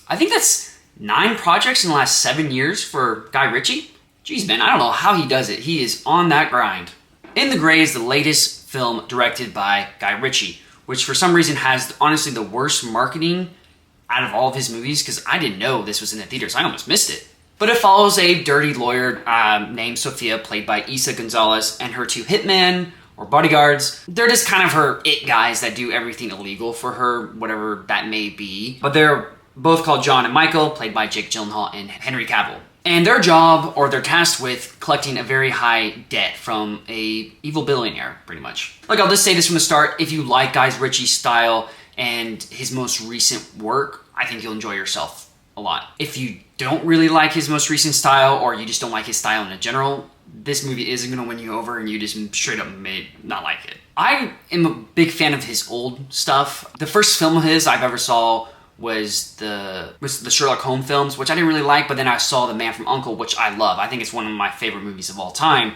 I think that's 9 projects in the last 7 years for Guy Ritchie. Jeez, man, I don't know how he does it. He is on that grind. In the Gray is the latest film directed by Guy Ritchie, which for some reason has honestly the worst marketing out of all of his movies, because I didn't know this was in the theaters. I almost missed it. But it follows a dirty lawyer named Sophia, played by Isa Gonzalez, and her 2 hitmen, or bodyguards. They're just kind of her it guys that do everything illegal for her, whatever that may be. But they're both called John and Michael, played by Jake Gyllenhaal and Henry Cavill. And their job, or they're tasked with collecting a very high debt from a evil billionaire, pretty much. Like, I'll just say this from the start, if you like Guy Ritchie's style and his most recent work, I think you'll enjoy yourself a lot. If you don't really like his most recent style, or you just don't like his style in general, this movie isn't going to win you over and you just straight up may not like it. I am a big fan of his old stuff. The first film of his I've ever saw was the Sherlock Holmes films, which I didn't really like, but then I saw The Man from U.N.C.L.E., which I love. I think it's one of my favorite movies of all time.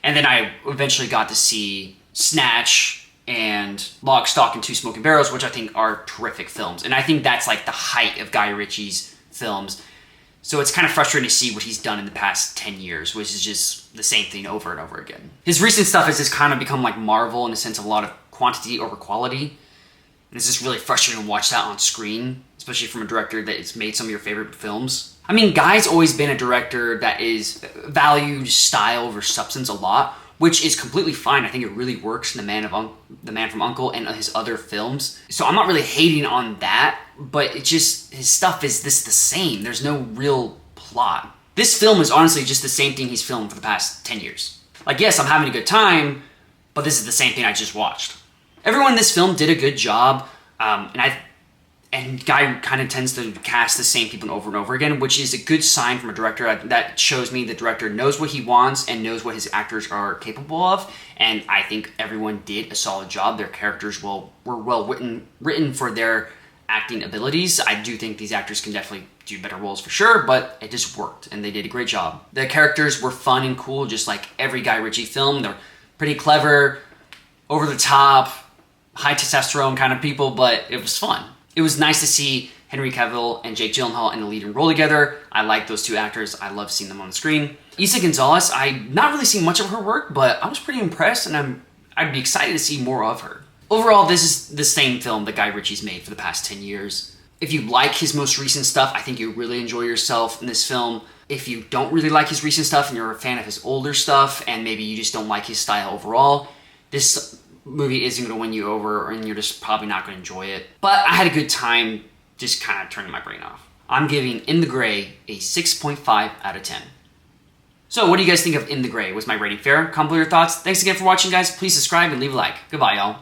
And then I eventually got to see Snatch and Lock, Stock, and Two Smoking Barrels, which I think are terrific films. And I think that's like the height of Guy Ritchie's films. So it's kind of frustrating to see what he's done in the past 10 years, which is just the same thing over and over again. His recent stuff has just kind of become like Marvel in the sense of a lot of quantity over quality. And it's just really frustrating to watch that on screen, especially from a director that has made some of your favorite films. I mean, Guy's always been a director that is valued style over substance a lot, which is completely fine. I think it really works in The Man from U.N.C.L.E. and his other films. So I'm not really hating on that, but it just, his stuff is the same. There's no real plot. This film is honestly just the same thing he's filmed for the past 10 years. Like, yes, I'm having a good time, but this is the same thing I just watched. Everyone in this film did a good job, and Guy kind of tends to cast the same people over and over again, which is a good sign from a director. That shows me the director knows what he wants and knows what his actors are capable of, and I think everyone did a solid job. Their characters were well written for their acting abilities. I do think these actors can definitely do better roles for sure, but it just worked, and they did a great job. The characters were fun and cool, just like every Guy Ritchie film. They're pretty clever, over the top, high testosterone kind of people, but it was fun. It was nice to see Henry Cavill and Jake Gyllenhaal in a leading role together. I like those 2 actors. I love seeing them on the screen. Isa Gonzalez, I've not really seen much of her work, but I was pretty impressed, and I'd be excited to see more of her. Overall, this is the same film that Guy Ritchie's made for the past 10 years. If you like his most recent stuff, I think you'll really enjoy yourself in this film. If you don't really like his recent stuff and you're a fan of his older stuff, and maybe you just don't like his style overall, this movie isn't going to win you over, and you're just probably not going to enjoy it. But I had a good time just kind of turning my brain off. I'm giving In the Gray a 6.5 out of 10. So what do you guys think of In the Gray? Was my rating fair? Comment below your thoughts. Thanks again for watching, guys. Please subscribe and leave a like. Goodbye, y'all.